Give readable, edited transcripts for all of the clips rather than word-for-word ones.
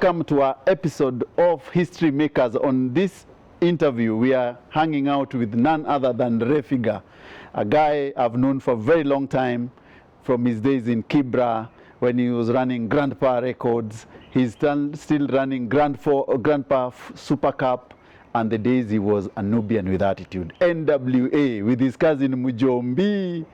Welcome to our episode of History Makers. On this interview, we are hanging out with none other than Refigah, a guy I've known for a very long time from his days in Kibra when he was running Grandpa Records. He's still running Grandpa Super Cup, and the days he was a Nubian with attitude. NWA with his cousin Mujombi.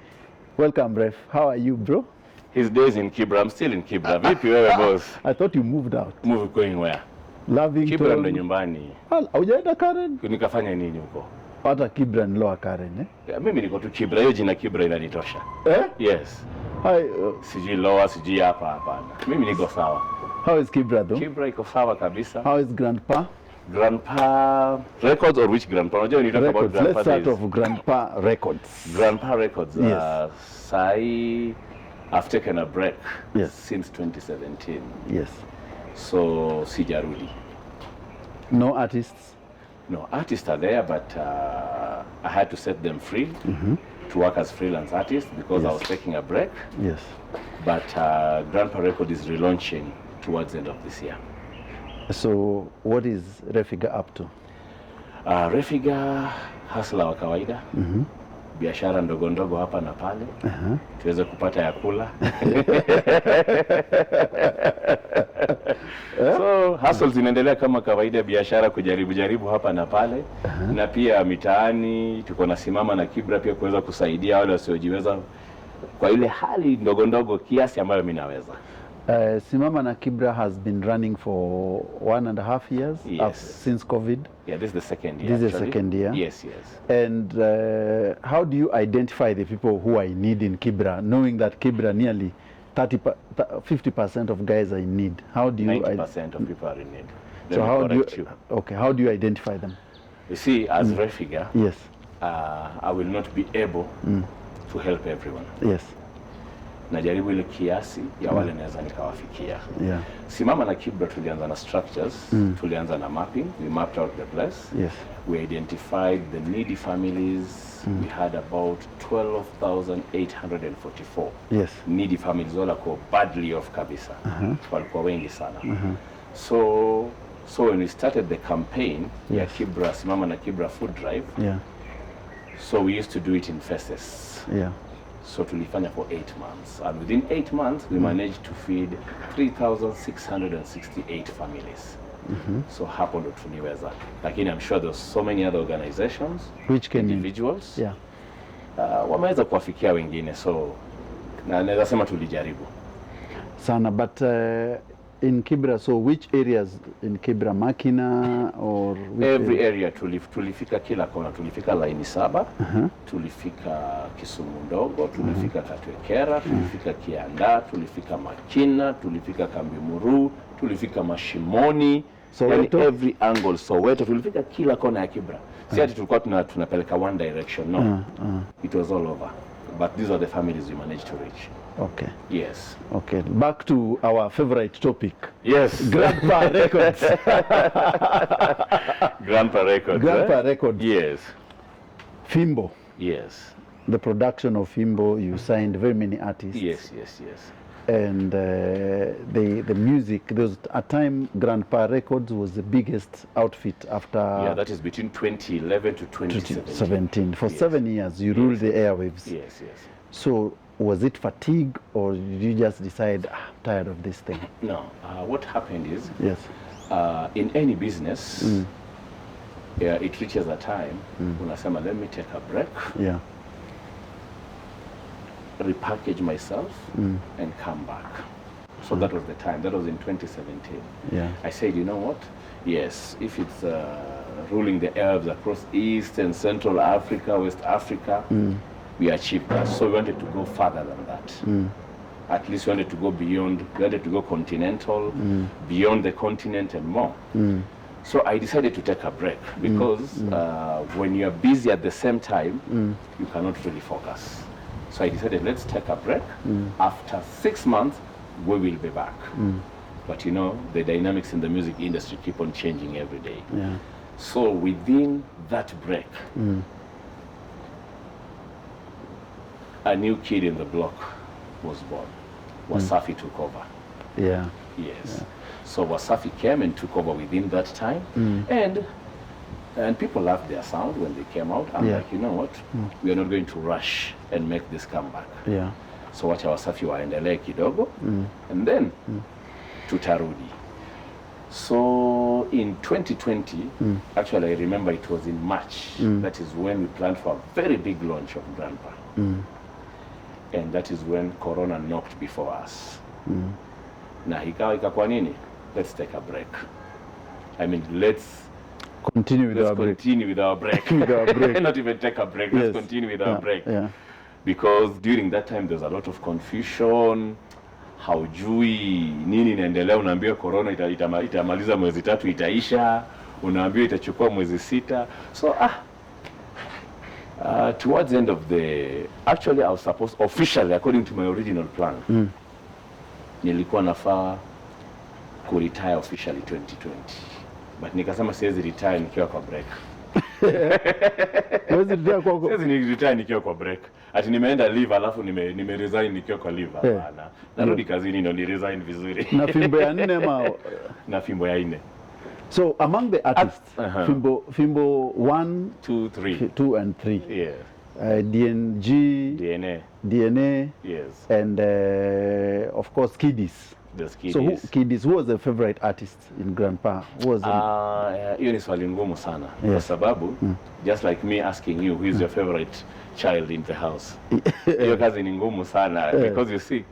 Welcome, Ref. How are you, bro? His days in Kibra. I'm still in Kibra. Vipi wewe boss? I thought you moved out. Move going where? Lavington. Kibra ndo nyumbani. Haujaenda Karen? Nikafanya nini huko? Hata Kibra ni Lower Karen, eh? Yeah, mimi niko tu Kibra. Hiyo jina Kibra inanitosha. Eh? Yes. Hi, Sijui Lower, sijui hapa hapana. Mimi niko sawa. how is Kibra though? Kibra iko sawa kabisa. How is Grandpa? Grandpa Records or which Grandpa? Unajua when you talk about Records. Grandpa Let's start days. off Grandpa Records. Grandpa Records. Yes. I've taken a break Yes. since 2017. Yes. So sijarudi. No artists? No, artists are there, but I had to set them free to work as freelance artists because I Yes. was taking a break. Yes. But Grandpa Record is relaunching towards the end of this year. So what is Refigah up to? Refigah hustler wa kawaida, biashara ndogo ndogo hapa na pale, tuweze kupata ya kula. So hustles zinaendelea kama kawaida, biashara kujaribu hapa na pale, na pia mitaani tuko na simama na Kibra pia kuweza kusaidia wale wasiojiweza kwa ile hali ndogo ndogo kiasi ambayo mimi naweza. Simama na Kibra has been running for 1.5 years Yes. since COVID. Yeah, this is the second year. This is the actually. second year? Yes, yes. And how do you identify the people who are in need in Kibra, knowing that Kibra nearly 50% of guys are in need? How do you 90% of people are in need. Let so me how do you correct you. okay, how do you identify them? You see, as Refigah, Yes. I will not be able to help everyone. Yes. Najaribu ile kiasi ya wale naweza nikawafikia. Yeah. Simama na Kibra tulianza na structures, tulianza na mapping, we mapped out the place. Yes. We identified the needy families. We had about 12,844 Yes. needy families, wala kwa badly off kabisa. Walikuwa wengi sana. So when we started the campaign, ya Kibra, Simama na Kibra food drive, Yeah. so we used to do it in phases. Yeah. So tulifanya for 8 months, and within 8 months we managed to feed 3,668 families. So hapo ndo tuliweza, lakini I'm sure there's so many other organizations, Which can individuals, Yeah. wameweza kuwafikia wengine, so na naweza sema tulijaribu Sana, but in Kibra, so which areas in Kibra, Makina or which every area tulifika kila kona. Tulifika Laini Saba, tulifika Kisumu Ndogo, tulifika Katwekera, tulifika Kianda, tulifika Makina, tulifika Kambi Muru, tulifika Mashimoni, Soweto? yani every angle. Soweto, tulifika kila kona ya Kibra. Si ati tulikuwa tunapeleka one direction, no. It was all over. But these are the families we managed to reach. Okay. Yes. Okay. Back to our favorite topic. Yes. Grandpa Records. Grandpa Records. Grandpa Records. Yes. Fimbo. Yes. The production of Fimbo, you signed very many artists. Yes, yes, yes. And the music, there was a time Grandpa Records was the biggest outfit after Yeah, that is between 2011 to 2017. For Yes. 7 years, you ruled the airwaves. Yes, yes. So was it fatigue, or did you just decide, I'm tired of this thing? No, what happened is, Yes. in any business, it reaches a time, unasema, let me take a break, Yeah. repackage myself, and come back. So that was the time. That was in 2017. Yeah. I said, you know what? Yes, if it's ruling the Arabs across East and Central Africa, West Africa, we achieved that. So we wanted to go further than that. At least we wanted to go beyond, we wanted to go continental, beyond the continent and more. So I decided to take a break because when you're busy at the same time, you cannot really focus. So I decided, let's take a break. After 6 months, we will be back. But you know, the dynamics in the music industry keep on changing every day. Yeah. So within that break, a new kid in the block was born. Wasafi took over. Yeah. Yes. So Wasafi came and took over within that time, and people loved their sound when they came out. I'm like, you know what? We are not going to rush and make this comeback. Yeah. So wacha Wasafi waendelee kidogo, and then tutarudi. So in 2020, actually I remember it was in March, that is when we planned for a very big launch of Grandpa. And that is when Corona knocked before us. Na ikakuwa nini? Let's take a break. I mean, let's continue with our break. Continue with our break. Not even take a break. Let's continue with our break. Yeah. Because during that time there's a lot of confusion. Haujui nini inaendelea, unaambiwa corona itamaliza mwezi 3 itaisha, unaambiwa itachukua mwezi 6. So towards the end of actually I was supposed officially, according to my original plan, nilikuwa nafaa kuretire officially 2020, but nikasema siwezi retire nikiwa kwa break. Siwezi retire nikiwa kwa break. Ati nimeenda leave alafu nime resign nikiwa kwa leave. Hapana. Narudi kazini ndio ni resign vizuri. Na fimbo ya 4 ama na fimbo ya 4. So among the artists, fimbo 1, 2, 3. 2 and 3. Yeah. DNA. Yes. And of course Kiddies. So Kiddies, who was the favorite artist in Grandpa? Who was hiyo ni swali ngumu sana. Kwa sababu just like me asking you who is your favorite child in the house. Hiyo kazi ni ngumu sana because you see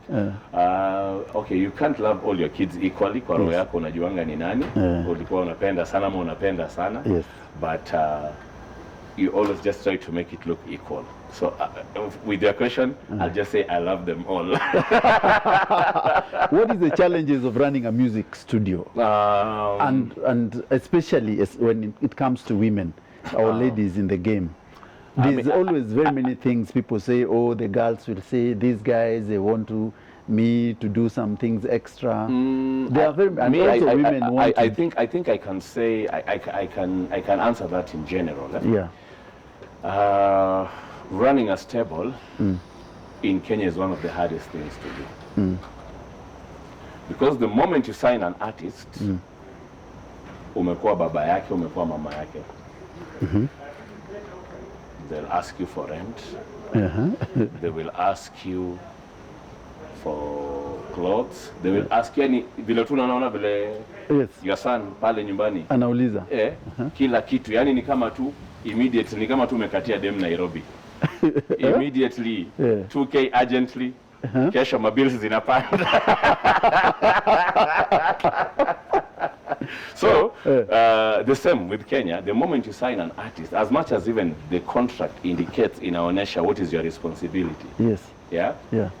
okay, you can't love all your kids equally. Kwa roho yako unajuanga ni nani ulikuwa unapenda sana ama unapenda sana. But you always just try to make it look equal. So with your question, I'll just say I love them all. What is the challenges of running a music studio? And especially when it comes to women, our ladies in the game? There's always very many things people say, oh, the girls will say, these guys, they want me to do some things extra. There are very women want I think I can say I can answer that in general. Running a stable in Kenya is one of the hardest things to do. Because the moment you sign an artist, umekuwa baba yake, umekuwa mama yake. They'll ask you for rent. They will ask you for clothes. They will ask you vile tunaona vile your son pale nyumbani anauliza kila kitu, yani ni kama tu immediately, ni kama tu umekatia dem Nairobi. Immediately 2K urgently, kesho mabills zinapanda. So the same with Kenya. The moment you sign an artist, as much as even the contract indicates inaonesha what is your responsibility,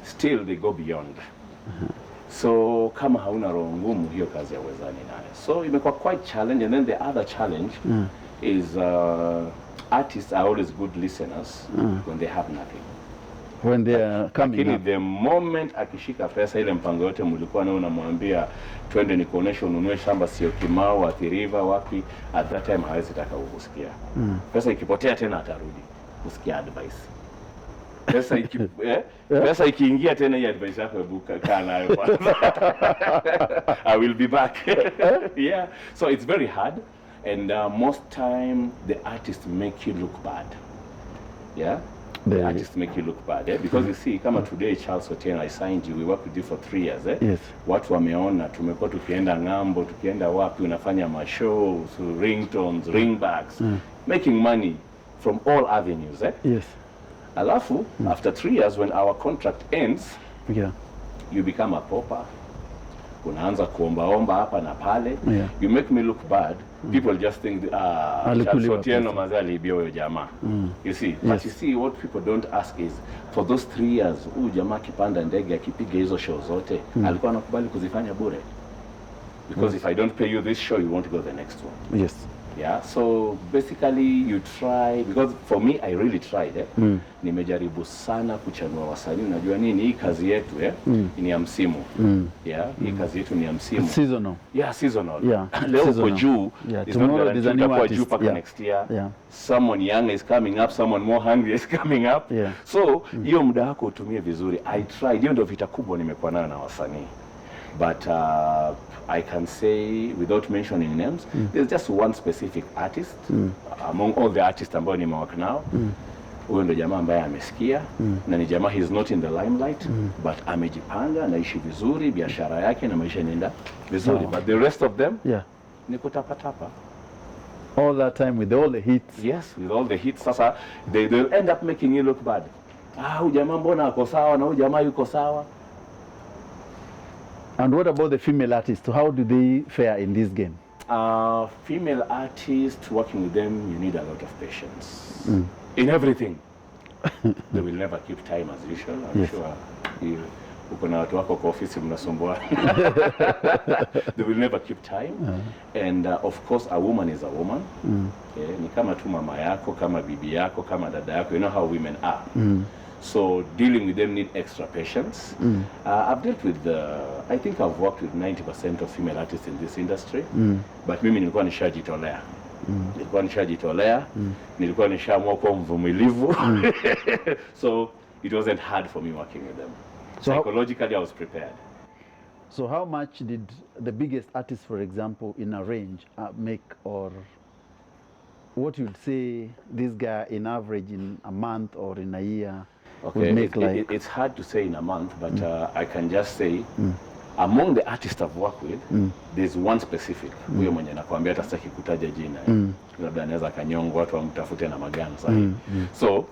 still they go beyond. So kama hauna roho ngumu, hiyo kazi hauwezani nayo. So imekuwa quite challenge. And then the other challenge is artists are always good listeners when they have nothing. When they are coming up. The moment akishika pesa, ile mpango yote mlikuwa nao unamwambia twende nikuoneshe ununue shamba sio Kimau, Athi River, wapi, at that time hawezi taka kusikia. Pesa ikipotea tena atarudi kusikia advice. Pesa ikiingia tena hii advice yako ebuka kana nayo kwanza. I will be back. Yeah. So it's very hard, and most time the artists make you look bad. Yeah. The artists make you look bad, because you see, kama today Charles Otieno, I signed you, we worked with you for 3 years. Yes. Watu wameona tumekuwa tukienda ngambo, tukienda wapi, unafanya mashows, ringtones, ringbacks, making money from all avenues. Yes. Alafu, after 3 years, when our contract ends, you become a pauper. Unaanza kuomba hapa na pale. You make me look bad. People just think, Charles Otieno mazee aliibia huyo jamaa. You see, but you see what people don't ask is, for those 3 years, huyu jamaa kipanda ndege akipiga hizo show zote, alikuwa anakubali kuzifanya bure. Because if I don't pay you this show, you won't go the next one. Yes. Yeah, so basically you try, because for me I really tried. Nimejaribu sana kuchanua wasanii. Unajua nini, hii kazi yetu ni ya msimu. Hii kazi yetu ni ya msimu. Seasonal. Seasonal. Leo uko juu, is not guaranteed kwa juu paka next year. Someone young is coming up, someone more hungry is coming up. So hiyo muda wako utumie vizuri. I tried, hiyo ndio vita kubwa nimekuwa nayo na wasanii. But I can say, without mentioning names, there's just one specific artist among all the artists ambao nimewaka nao. Huyo ndo jamaa ambaye amesikia na ni jamaa, he's not in the limelight but amejipanga, anaishi vizuri, biashara yake na maisha yanaenda vizuri. But the rest of them ni kutapatapa. All that time with all the hits. Yes, with all the hits. Sasa they'll end up making you look bad. Huyu jamaa mbona ako sawa na huyu jamaa yuko sawa. And what about the female artists? How do they fare in this game? Female artists, working with them, you need a lot of patience. In everything. They will never keep time as usual. I'm sure uko na watu wako kwa ofisi mnasumbua. They will never keep time. And of course a woman is a woman. Ni kama tu mama yako, kama bibi yako, kama dada yako. You know how women are. So dealing with them need extra patience. I've dealt with, I think I've worked with 90% of female artists in this industry. But mimi nilikuwa nishajitolea. Nilikuwa nishaamua kuwa mvumilivu. So it wasn't hard for me working with them. So psychologically I was prepared. So how much did the biggest artist, for example, in a range make, or what you'd say this guy in average in a month or in a year would make like? It's hard to say in a month, but I can just say among the artists I've worked with, there's one specific. Huyo mwenye nakwambia hata sitaki kutaja jina. Labda anaweza kanyongwa, watu wamtafute na magani sasa. So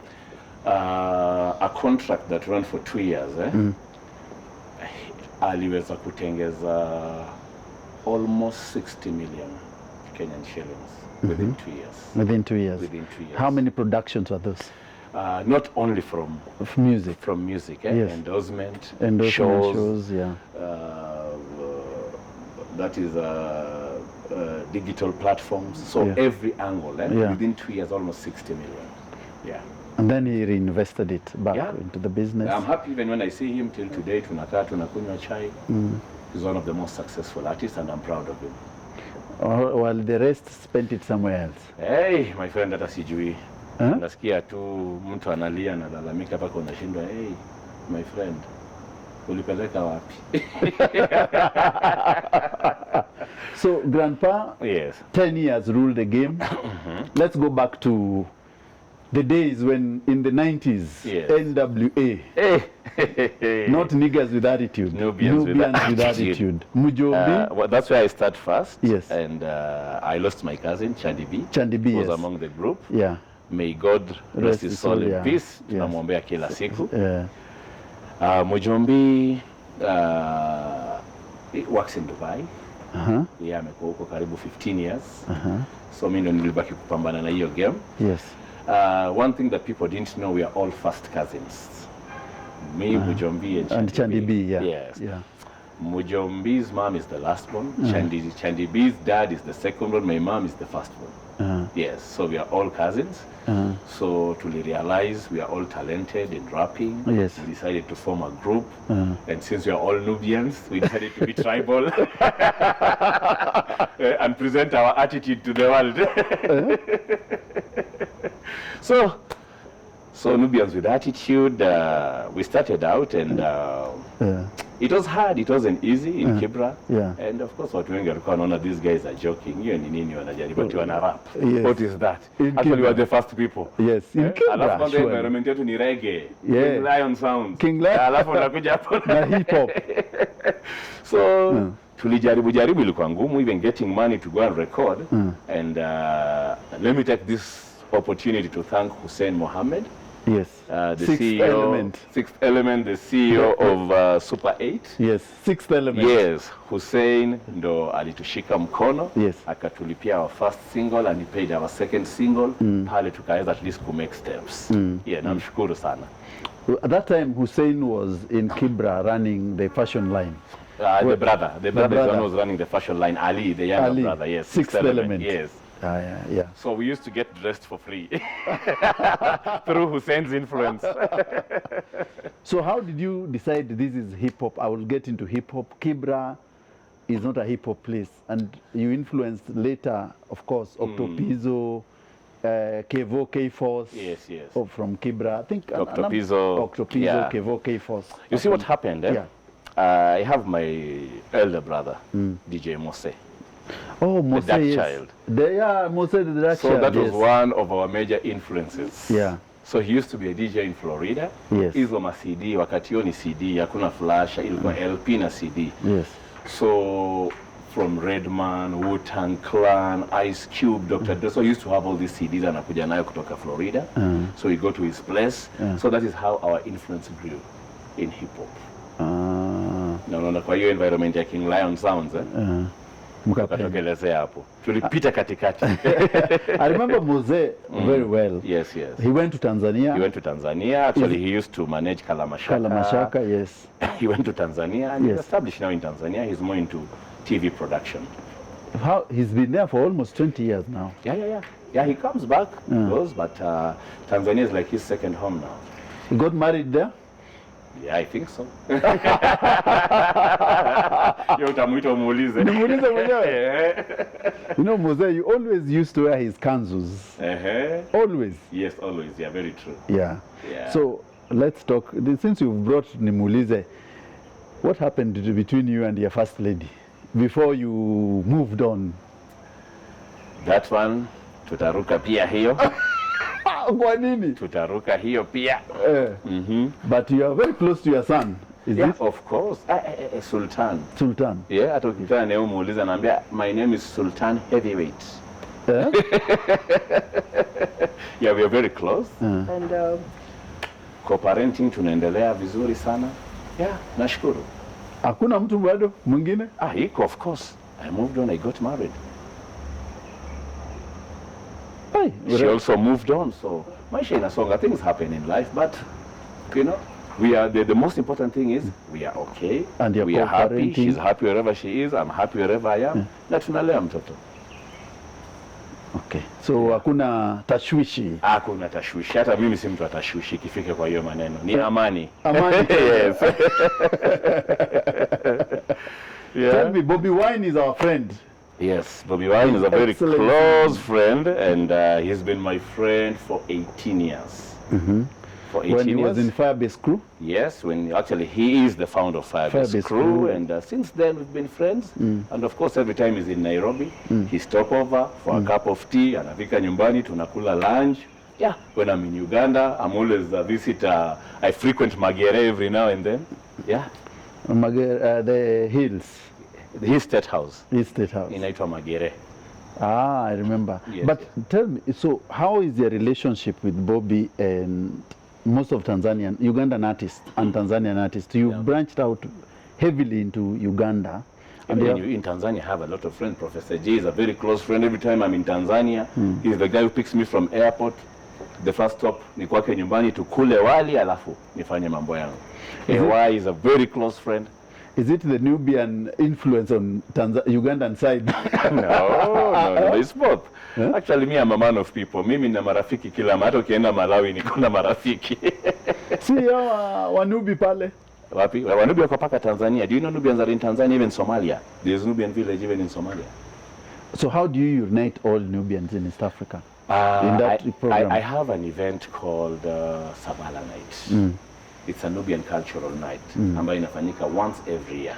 a contract that ran for 2 years, aliweza kutengeza almost 60 million Kenyan shillings within 2 years. Within 2 years. Within 2 years. How many productions are those? Not only from music. From music, Yes. Endorsement shows, yeah. That is digital platforms. So every angle, within 2 years, almost 60 million. Yeah. And then he reinvested it back into the business. I'm happy even when I see him till today. Tunakaa tunakunywa chai. He's one of the most successful artists, and I'm proud of him. While the rest spent it somewhere else. Hey, my friend, hata sijui. Nasikia tu mtu analia na lalamika paka unashindwa. Hey, my friend, ulipeleka wapi? So, Grandpa, 10 years ruled the game. Let's go back to the days when, in the 90s, NWA, not niggas with attitude, Nubians with attitude. Mujombi. Well, that's where I start first. Yes. And I lost my cousin, Chandi B. Chandi B, was among the group. Yeah. May God rest his soul in peace. Tunamwombea kila siku. Mujombi works in Dubai. Yeah, amekuwa huko karibu 15 years. So mimi ndo nilibaki kupambana na hiyo game. Yes. One thing that people didn't know, we are all first cousins. Me, Mujombi, and Chandi B. Yes. Mujombi's mom is the last one. Chandi B's dad is the second one. My mom is the first one. Yes, so we are all cousins. So to realize we are all talented in rapping, we decided to form a group. And since we are all Nubians, we decided to be tribal and present our attitude to the world. So Nubians with attitude, we started out, and it was hard, it wasn't easy in Kibra. And of course, watu wengi walikuwa wanaona these guys are joking. Hiyo ni nini wanajaribu ati wana rap? What is that? Actually, we are the first people. Yes, in Kibra. Alafu kwanza environment yetu ni reggae. King Lion sounds. King Lion. Alafu unakuja hapo na hip hop. So tulijaribu ilikuwa ngumu, even getting money to go and record. And let me take this opportunity to thank Hussein Mohammed. Yes. The Sixth CEO, Element. Sixth Element, the CEO of Super 8. Yes, Sixth Element. Yes, Hussein ndo alitushika mkono. Yes. Akatulipia our first single and he paid our second single. Pale tukaweza at least to make steps. Namshukuru sana. At that time, Hussein was in Kibra running the fashion line. The brother is the one who was running the fashion line. Ali, the younger brother. Yes. Sixth Element. Yes. Yeah. So we used to get dressed for free through Hussein's influence. So how did you decide this is hip hop? I will get into hip hop. Kibra is not a hip hop place, and you influenced later, of course, Octopizzo, Kevo, K-Force. Yes. From Kibra, I think. Octopizzo, Kevo, K-Force. You see what happened? Yeah. I have my elder brother, DJ Mose. Oh, The Mose, dark yes. child. Mose the dark So child, that was yes. one of our major influences. Yeah. So he used to be a DJ in Florida. Yes. Hizo ma CD, wakati hiyo ni CD, hakuna flash, ilikuwa LP na CD. Yes. So from Redman, Wu-Tang Clan, Ice Cube, Dr. Dre. So he used to have all these CDs anakuja nayo kutoka Florida. So we go to his place. So that is how our influence grew in hip hop. Na unaona kwa hiyo environment ya King Lion Sounds mkatokelezea hapo. Tulipita katikati. I remember Mose very well. Yes, yes. He went to Tanzania. He went to Tanzania. Actually, he used to manage Kalamashaka. Kalamashaka, yes. He went to Tanzania and Yes. he's established now in Tanzania. He's more into TV production. He's been there for almost 20 years now. Yeah, he comes back, he goes, but Tanzania is like his second home now. He got married there? Yeah, I think so. Yo utamuita umuulize. Nimuulize mwenyewe. You know, Mose, you always used to wear his kanzus. Always. Yes, always. Yeah, very true. Yeah. Yeah. So let's talk. Since you've brought Nimuulize, what happened between you and your first lady before you moved on? That one, tutaruka pia hiyo. Kwa nini? Tutaruka hiyo pia. But you are very close to your son, is Yeah, it? of course. Sultan. Sultan. Yeah, hata ukikutana na yeye umuuliza naambia my name is Sultan Heavyweight. Yeah, we are very close. And co-parenting tunaendelea vizuri sana. Yeah, nashukuru. Hakuna mtu bado mwingine? Iko, of course. I moved on, I got married. She also moved on, so maisha inasonga, things happen in life, but you know, we are the most important thing is we are okay, and we are happy. She's happy wherever she is, I'm happy wherever I am. Na tunalea mtoto. Okay, so hakuna tashwishi. Hakuna tashwishi, hata mimi si mtu atashwishi kifike kwa hiyo maneno. Ni amani. Amani. Yes. Tell me, Bobby Wine is our friend. Yes, Bobby Wine is a very close friend, and he's been my friend for 18 years. For 18 when he years. was in Firebase Crew? Yes, when actually he is the founder of Firebase Crew, and since then we've been friends. And of course, every time he's in Nairobi, he stop over for a cup of tea, anafika nyumbani, tunakula lunch. Yeah, when I'm in Uganda, I'm always a visitor. I frequent Magere every now and then. Yeah. The hills. His state house. His state house. Inaitwa Magere. I remember. Yes, but tell me, so how is your relationship with Bobby and most of Tanzanian, Ugandan artists and Tanzanian artists? You've branched out heavily into Uganda. And in Tanzania, I have a lot of friends. Professor J is a very close friend. Every time I'm in Tanzania, he's the guy who picks me from airport. The first stop ni kwake nyumbani, tukule wali alafu nifanye mambo yangu. AY is a very close friend. Is it the Nubian influence on Ugandan side? No, it's both. Actually, me, I'm a man of people. Mimi na marafiki kila mahali. Ukienda Malawi niko na marafiki. Si Wanubi pale? Wapi? Wanubi wako paka Tanzania. Do you know Nubians are in Tanzania, even Somalia? There's Nubian village even in Somalia. So how do you unite all Nubians in East Africa? In that program? I have an event called Sabala Night. It's a Nubian cultural night ambayo inafanyika once every year.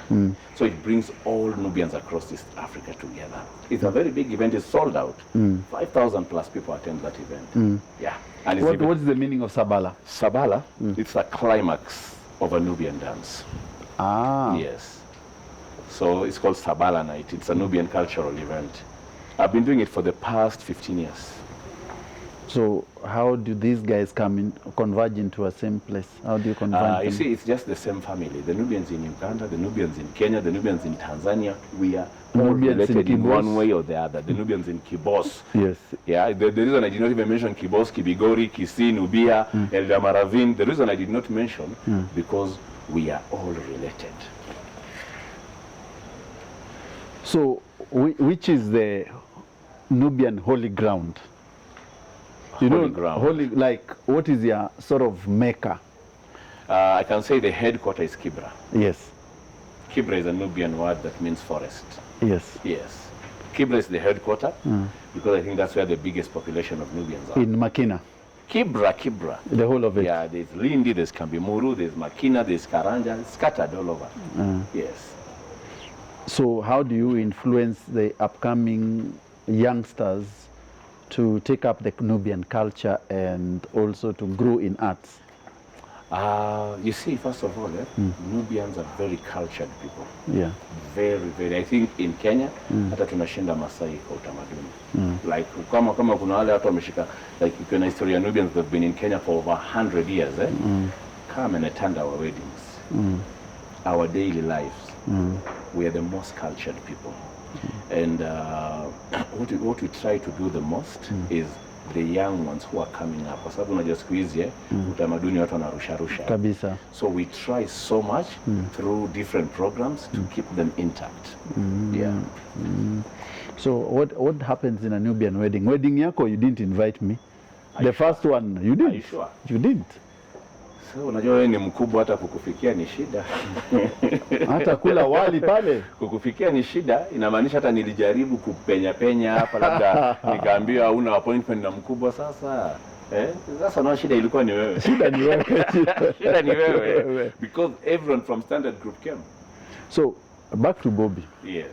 So it brings all Nubians across East Africa together. It's a very big event. It's sold out. 5,000 plus people attend that event. Yeah. And what is the meaning of Sabala? Sabala, it's a climax of a Nubian dance. Yes. So it's called Sabala Night. It's a Nubian cultural event. I've been doing it for the past 15 years. So how do these guys converge into a same place? How do you converge? You see, it's just the same family. The Nubians in Uganda, the Nubians in Kenya, the Nubians in Tanzania. We are all related in one way or the other. The Nubians in Kibos. Yes. Yeah, the reason I did not even mention Kibos, Kibigori, Kisii, Nubia, Eldamaravin, the reason I did not mention, because we are all related. So which is the Nubian holy ground? Holy ground. Holy, like, what is your sort of Mecca? I can say the headquarters is Kibra. Yes. Kibra is a Nubian word that means forest. Yes. Yes. Kibra is the headquarters because I think that's where the biggest population of Nubians are. In Makina. Kibra. The whole of it. Yeah, there's Lindi, there's Kambimuru, there's Makina, there's Karanja, it's scattered all over. Yes. So how do you influence the upcoming youngsters to take up the Nubian culture and also to grow in arts? You see, first of all, Nubians are very cultured people. Yeah. Very, very. I think in Kenya, hata tunashinda Masai kwa utamaduni. Like, kama kuna wale watu wameshika, like, kuna historia Nubians that have been in Kenya for over 100 years, come and attend our weddings, our daily lives. We are the most cultured people. And what we try to do the most is the young ones who are coming up. Kwa sababu unajua siku hizi utamaduni watu wanarusha Kabisa. So we try so much through different programs to keep them intact. Yeah. So what happens in a Nubian wedding? Wedding yako, you didn't invite me. The first one, you didn't. Are you sure? You didn't. So unajua wewe ni mkubwa, hata kukufikia ni shida. Hata kula wali pale. Kukufikia ni shida, inamaanisha hata nilijaribu kupenya hapa labda nikaambiwa una appointment na mkubwa sasa. Sasa na shida ilikuwa ni wewe. Shida ni wewe. Shida ni wewe. Because everyone from standard group came. So back to Bobby. Yes.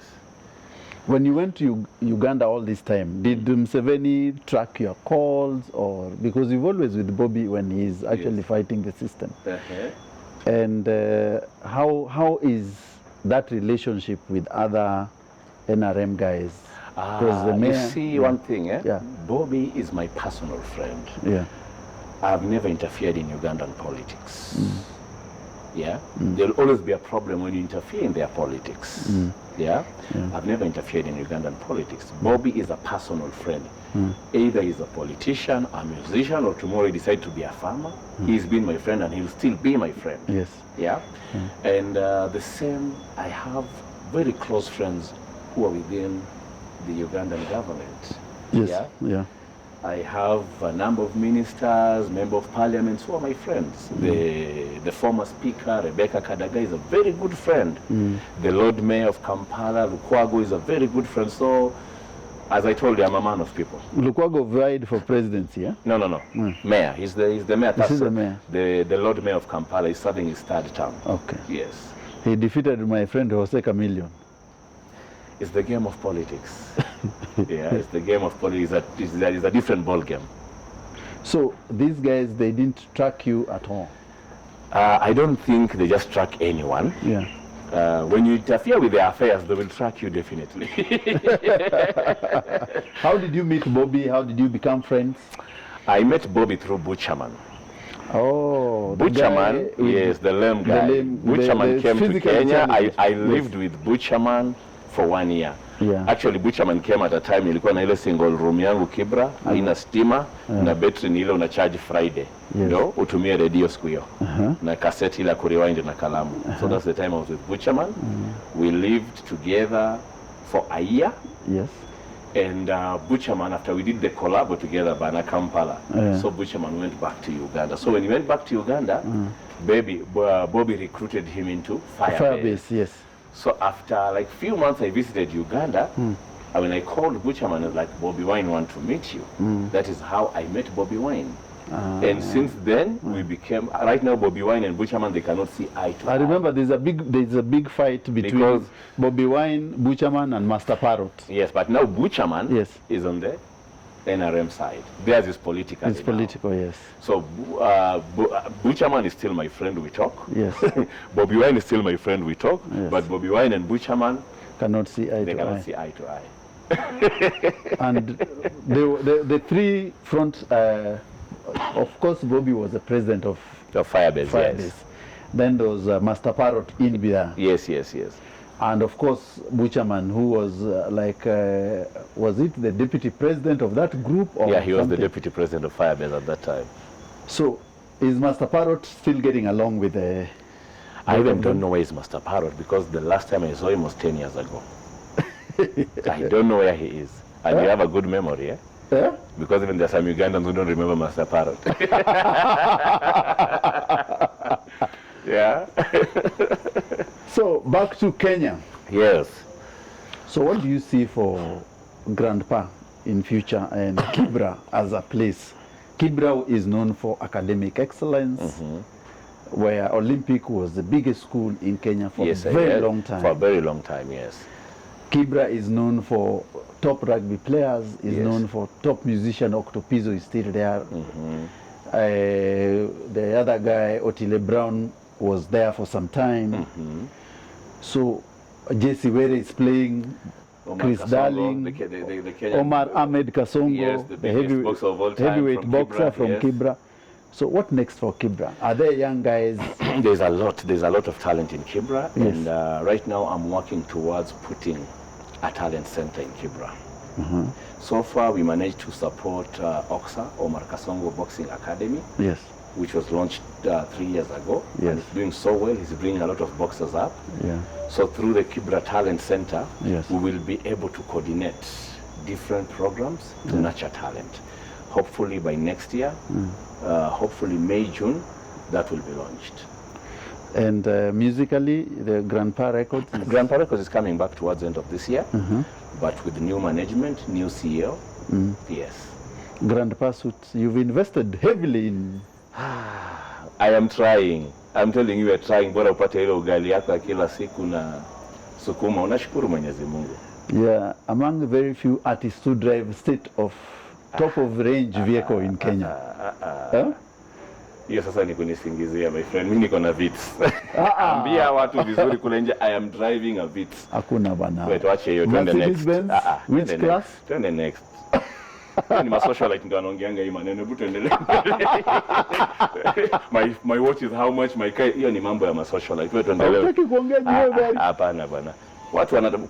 When you went to Uganda all this time, did Museveni track your calls, or because you've always with Bobby when he's actually fighting the system? And how is that relationship with other NRM guys? You see one thing, Bobby is my personal friend. Yeah. I've never interfered in Ugandan politics. Yeah, there'll always be a problem when you interfere in their politics. Yeah? I've never interfered in Ugandan politics. Bobby is a personal friend. Either he's a politician, a musician, or tomorrow he decides to be a farmer. He's been my friend and he'll still be my friend. Yes. Yeah? And the same, I have very close friends who are within the Ugandan government. Yes. Yeah. I have a number of ministers, members of parliament who are my friends. The former speaker, Rebecca Kadaga, is a very good friend. The Lord Mayor of Kampala, Lukwago, is a very good friend. So, as I told you, I'm a man of people. Lukwago vied for presidency, yeah? No. Mayor. He's the mayor. This is the mayor. The Lord Mayor of Kampala is serving his third term. Okay. Yes. He defeated my friend Jose Chameleon. It's the game of politics. Yeah, it's the game of politics. It's a different ball game. So these guys, they didn't track you at all? I don't think they just track anyone. Yeah. When you interfere with their affairs, they will track you definitely. How did you meet Bobby? How did you become friends? I met Bobby through Butcherman. Oh, Butcherman, yes, the lame guy. Butcherman came to Kenya. I lived with Butcherman for 1 year. Yeah. Actually, Butcherman came at a time nilikuwa na ile single room yangu Kibra, haina stima, na battery ni ile una charge Friday. Ndio utumie radio siku hiyo. Na cassette ile kurewind na kalamu. So that's the time I was with Butcherman. We lived together for a year. Yes. And Butcherman, after we did the collab together by Kampala, so Butcherman went back to Uganda. So when he went back to Uganda, Bobby recruited him into Firebase. Yes. So after like few months I visited Uganda, when I called Butcherman, I was like, Bobby Wine want to meet you. That is how I met Bobby Wine. And since then, we became, right now Bobby Wine and Butcherman, they cannot see eye to eye. I remember there's a big fight between Bobby Wine, Butcherman and Master Parrot. Yes, but now Butcherman is on the NRM side. Theirs is political. It's political, yes. So Butcherman is still my friend, we talk. Yes. Bobby Wine is still my friend, we talk. Yes. But Bobby Wine and Butcherman cannot see eye to eye. They cannot see eye to eye. And the three front, of course, Bobby was the president of Firebase. Yes. Then there was Master Parrot in there. Yes. And of course, Butcherman, who was was it the deputy president of that group? Or yeah, he was the deputy president of Firebase at that time. So, is Master Parrot still getting along with the... I even don't know where is Master Parrot, because the last time I saw him was 10 years ago. I don't know where he is. And you have a good memory, eh? Yeah? Because even there are some Ugandans who don't remember Master Parrot. Yeah. So, back to Kenya. Yes. So what do you see for Grandpa in future and Kibra as a place? Kibra is known for academic excellence, where Olympic was the biggest school in Kenya for a very long time. For a very long time, yes. Kibra is known for top rugby players, is known for top musician. Octopizzo is still there. The other guy, Otile Brown, was there for some time. So Jesse Were is playing, Chris Darling, the Kenyan, Omar Ahmed Kasongo, yes, the boxer of all time, heavyweight boxer from Kibra. So what next for Kibra? Are there young guys? There's a lot of talent in Kibra, and right now I'm working towards putting a talent center in Kibra. So far we managed to support OXA, Omar Kasongo Boxing Academy, which was launched 3 years ago, and it's doing so well. He's bringing a lot of boxers up. So through the Kibra Talent Center, we will be able to coordinate different programs to nurture talent. Hopefully by next year, hopefully May, June, that will be launched. And musically, the Grandpa Records? Grandpa Records is coming back towards the end of this year, but with new management, new CEO, yes. Grandpa Suits, you've invested heavily in... I am trying. I'm telling you, we're trying. Bora upate ile ugali yako kila siku na sukuma. Unashukuru Mwenyezi Mungu. Yeah, among the very few artists who drive state of top of range vehicle in Kenya. Hiyo sasa ni kunisingizia, my friend. Mimi niko na Vitz. Ambia watu vizuri kule nje, I am driving a Vitz. Hakuna bana. Wait, watch hiyo, twende next. Which class? Twende next. Ni masocialite ndio anaongeanga hii maneno. Hebu tuendelee. My watch is how much, my car. Hiyo ni mambo ya masocialite. Wewe tuendelee. Unataka kuongea juu gari? Hapana bana.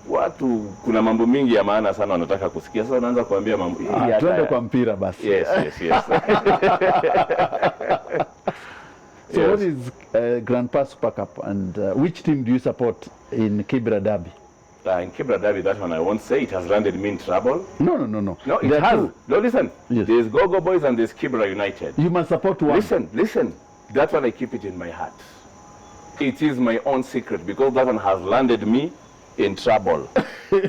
Watu kuna mambo mingi ya maana sana wanataka kusikia. Sasa unaanza kuambia mambo hii. Twende kwa mpira basi. Yes. So what is Grandpa Super Cup, and which team do you support in Kibra Derby? In Kibra Derby, that one I won't say. It has landed me in trouble. No. No, it has. No, listen. Yes. There's Gogo Boys and there's Kibra United. You must support one. Listen. That one I keep it in my heart. It is my own secret because that one has landed me in trouble.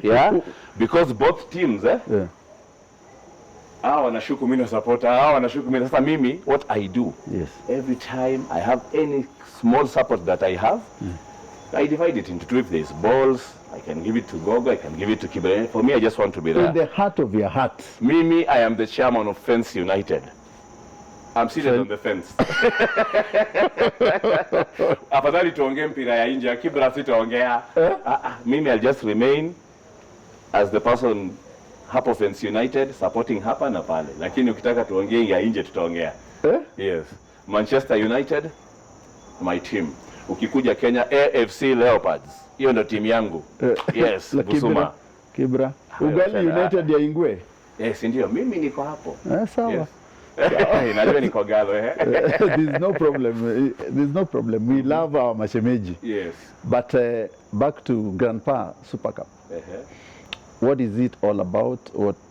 Yeah? Because both teams, wanashuku mimi na supporter, wanashuku mimi. Sasa mimi, what I do, every time I have any small support that I have, I divide it into two. If there's balls, I can give it to Gogo, I can give it to Kibra. For me, I just want to be there. In the heart of your heart. Mimi, I am the chairman of Fence United. I'm seated on the fence. Afadhali tuongee mpira ya nje, Kibra sitaongea. Mimi, I'll just remain as the person hapo Fence United supporting hapa na pale. Lakini ukitaka tuongee ya nje tutaongea. Yes. Manchester United, my team. Ukikuja Kenya, AFC Leopards. Hiyo ndo timu yangu. Yes, Busuma. Kibra. Ugali United ya Ingwe. Yes, ndio. Mimi niko hapo. Sawa. Najua niko galo. There's no problem. We love our mashemeji. Yes. But back to Grandpa Super Cup. What is it all about?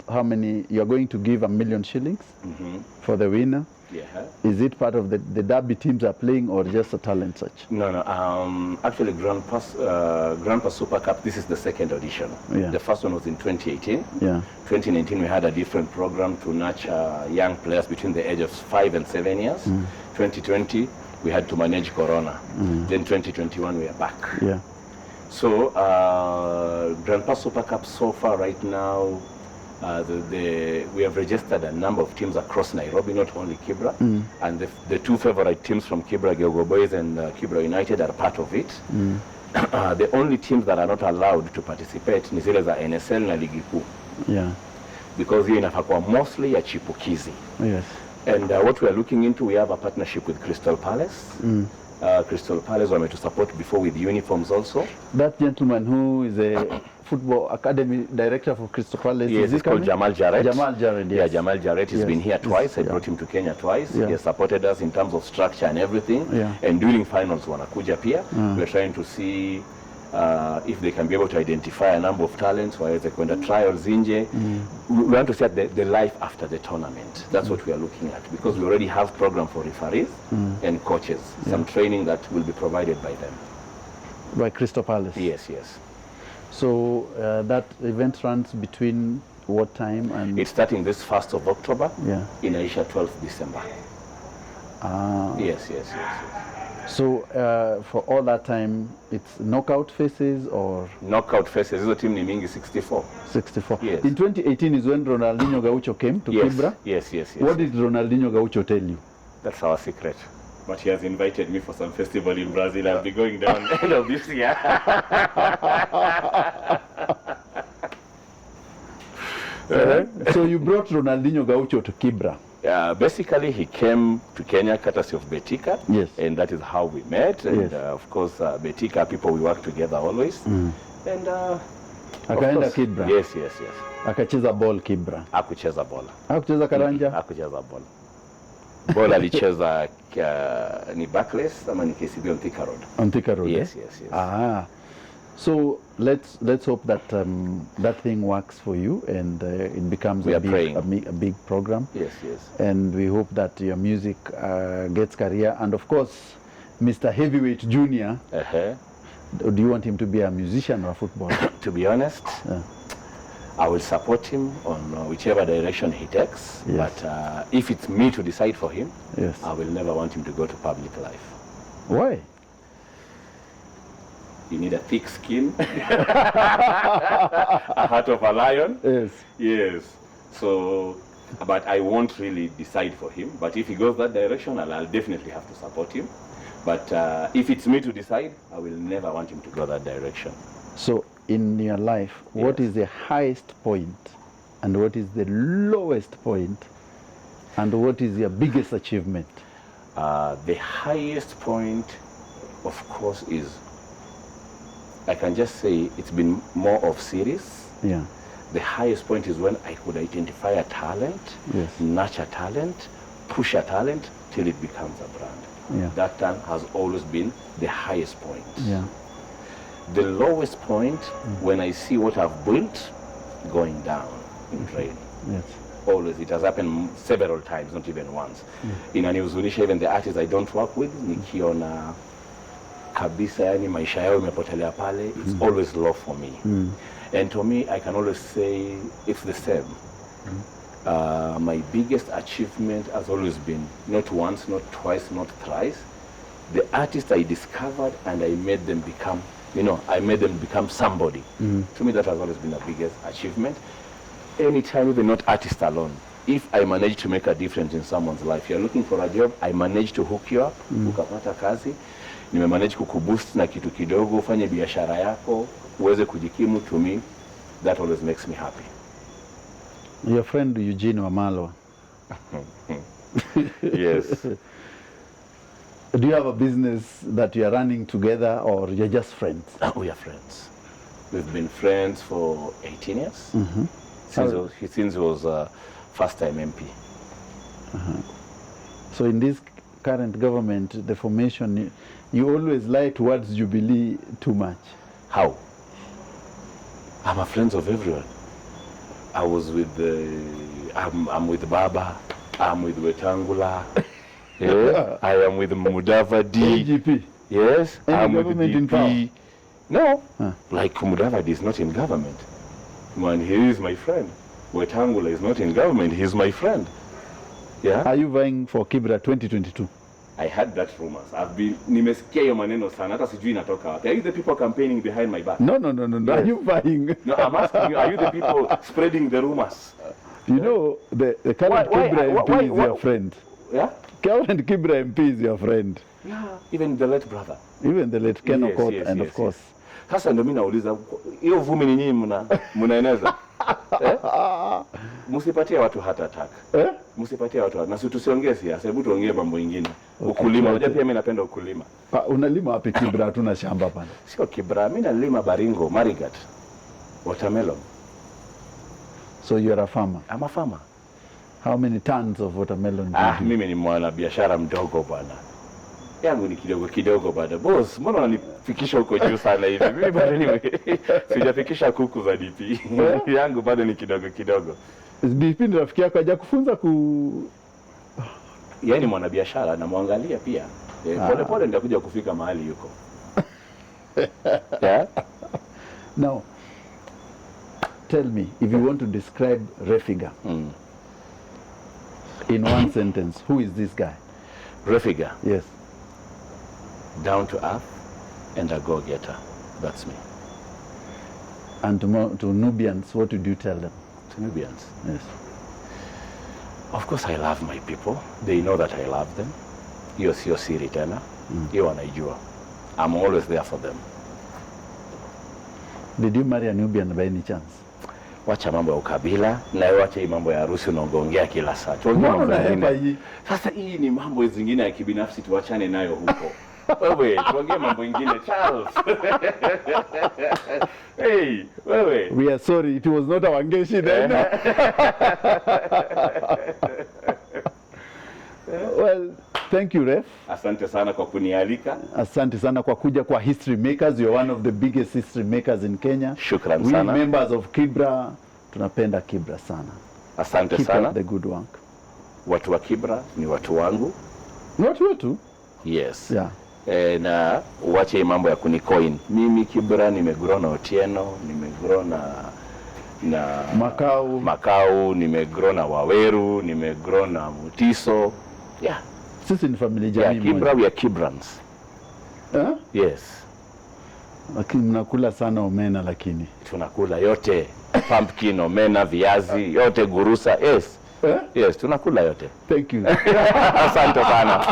How many? You're going to give $1 million shillings for the winner? Is it part of the derby teams are playing, or just a talent search? No. Actually, Grandpa Super Cup, this is the second edition. The first one was in 2018. 2019, we had a different program to nurture young players between the age of 5 and 7 years. 2020, we had to manage Corona. Then 2021, we are back. So, Grandpa Super Cup so far right now, we have registered a number of teams across Nairobi, not only Kibra, and the two favorite teams from Kibra, Gogo Boys and Kibra United, are part of it. The only teams that are not allowed to participate ni zile za NSL na Ligi Kuu. Because hiyo inafakwa mostly ya chipukizi. And what we are looking into, we have a partnership with Crystal Palace. Crystal Palace were to support before with uniforms also. That gentleman who is a football academy director for Crystal Palace, yes, he's called Jamal Jarrett. Jamal Jarrett, yes. Yeah, Jamal Jarrett. He's been here twice. I brought him to Kenya twice. He has supported us in terms of structure and everything. And during finals, wanakuja pia. We're trying to see if they can be able to identify a number of talents, waweze kwenda trials nje. We want to see the life after the tournament. That's what we are looking at, because we already have program for referees and coaches, some training that will be provided by them. By Crystal Palace? Yes. So that event runs between what time? And It's starting this 1st of October. Yeah. Inaisha 12th December. Yes. So for all that time, it's knockout phases or Knockout phases. Hizo team ni mingi 64. 64. Yes. In 2018 is when Ronaldinho Gaucho came to Yes. Kibra. Yes. What did Ronaldinho Gaucho tell you? That's our secret. But he has invited me for some festival in Brazil. I'll be going down end of this year. So you brought Ronaldinho Gaucho to Kibra. Basically, he came to Kenya courtesy of Betika. Yes. And that is how we met. And Yes. of course, Betika people, we work together always. And Akaenda of course, Kibra. Yes. Akacheza ball Kibra. Hakucheza bola. Hakucheza karanja. Hakucheza bola. Bola alicheza ni Barclays ama ni KCB on Thika Road. On Thika Road. Yes. So let's hope that that thing works for you and it becomes We a are praying. big program. Yes. And we hope that your music gets career. And of course, Mr. Heavyweight Junior, do you want him to be a musician or a footballer? To be honest, I will support him on whichever direction he takes. Yes. But if it's me to decide for him, Yes. I will never want him to go to public life. Why? You need a thick skin, a heart of a lion. Yes. Yes. So, but I won't really decide for him. But if he goes that direction, I'll definitely have to support him. But if it's me to decide, I will never want him to go that direction. So in your life, what Yes. is the highest point and what is the lowest point and what is your biggest achievement? The highest point, of course, is, I can just say it's been more of series. Yeah. The highest point is when I could identify a talent, Yes. nurture talent, push a talent till it becomes a brand. Yeah. That time has always been the highest point. Yeah. The lowest point, when I see what I've built going down in training. Yes. Always, it has happened several times, not even once. Inanihuzunisha even the artists I don't work with, nikiona kabisa yani maisha yao imepotelea pale, it's always low for me. And to me, I can always say it's the same. My biggest achievement has always been, not once, not twice, not thrice, the artists I discovered and I made them become, I made them become somebody. To me, that has always been the biggest achievement. Anytime, even not artists alone, if I manage to make a difference in someone's life, you're looking for a job, I manage to hook you up, ukapata kazi, nimemanage kukuboost na kitu kidogo, ufanye biashara yako, uweze kujikimu. To me, that always makes me happy. Your friend Eugene Wamalwa. Yes. Do you have a business that you are running together or you're just friends? We are friends. We've been friends for 18 years. Since he was first-time MP. So in this current government, the formation, you always lie towards Jubilee too much. How? I'm a friend of everyone. I was with I'm with Baba, I'm with Wetangula, I am with Mudavadi. AGP. Yes, Any I'm with government in DP. power? No, Huh. like Mudavadi is not in government. Man, he is my friend. Wetangula is not in government, he's my friend. Yeah? Are you vying for Kibra 2022? I had that rumors. Nimesikia hiyo maneno sana, hata sijui inatoka wapi. Are you the people campaigning behind my back? No. Yes. Are you vying? No, I'm asking you, are you the people spreading the rumors? You know, the current Kibra MP is your friend. Yeah? Current Kibra MP is your friend. Yeah, even the late brother. Even the late Ken Yes, Okot yes, and yes, of course. Sasa ndio mimi nauliza, hiyo vumi ni nyinyi mnaeneza? Msipatie watu hata attack. Msipatie watu, na tusiongee siasa, hebu tuongee mambo mengine. Ukulima, unajua pia mimi napenda ukulima. Unalima wapi Kibra? Hatuna shamba pana. Sio Kibra, mimi nalima Baringo, Marigat, watermelon. So you are a farmer. I'm a farmer. How many tons of watermelon do you do? Mimi ni mwana biashara mdogo bwana. Yangu ni kidogo kidogo bwana. Boss, mbona unanifikisha huko juu sana hivi? Mimi bado sijafikisha kuku za DP. Yangu bado ni kidogo kidogo. DP ni rafiki yako haja kufunza Yeye ni mwana biashara na muangalia pia. Pole pole ndio kuja kufika mahali yuko. Now, tell me, if you want to describe Refigah in one sentence, who is this guy? Refigah, Yes. down to earth and a go-getter. That's me. And to Nubians, what would you tell them? To Nubians. Yes. Of course I love my people. They know that I love them. Hiyo sio siri tena. Hiyo wanaijua. I'm always there for them. Did you marry a Nubian by any chance? Wacha mambo ya ukabila na wacha hii mambo ya harusi unaongea kila saa. Tuongee mambo mengine. Sasa hii ni mambo zingine ya kibinafsi tuachane nayo huko. Wewe tuongee mambo mengine Charles. Hey, wewe. We are sorry, it was not our Ngeshi then. Well, thank you, Ref. Asante sana kwa kunialika. Asante sana kwa kuja kwa History Makers. You're one of the biggest history makers in Kenya. Shukran sana. We members of Kibra, tunapenda Kibra sana. Asante Keep sana. up the good work. Watu wa Kibra ni watu wangu. Ni watu wetu? Yes. Yeah. Na uache mambo ya kunikoin. Mimi Kibra nimegrow na Otieno, nimegrow na Makau, nimegrow na Waweru, nimegrow na Mutiso. Yeah. Sisi ni familia jamii moja. Kibra, we are Kibrans. Yes. Lakini mnakula sana omena lakini. Tunakula yote. Pumpkin, omena, viazi, yote gurusa. Yes. Yes, tunakula yote. Thank you. Asante sana.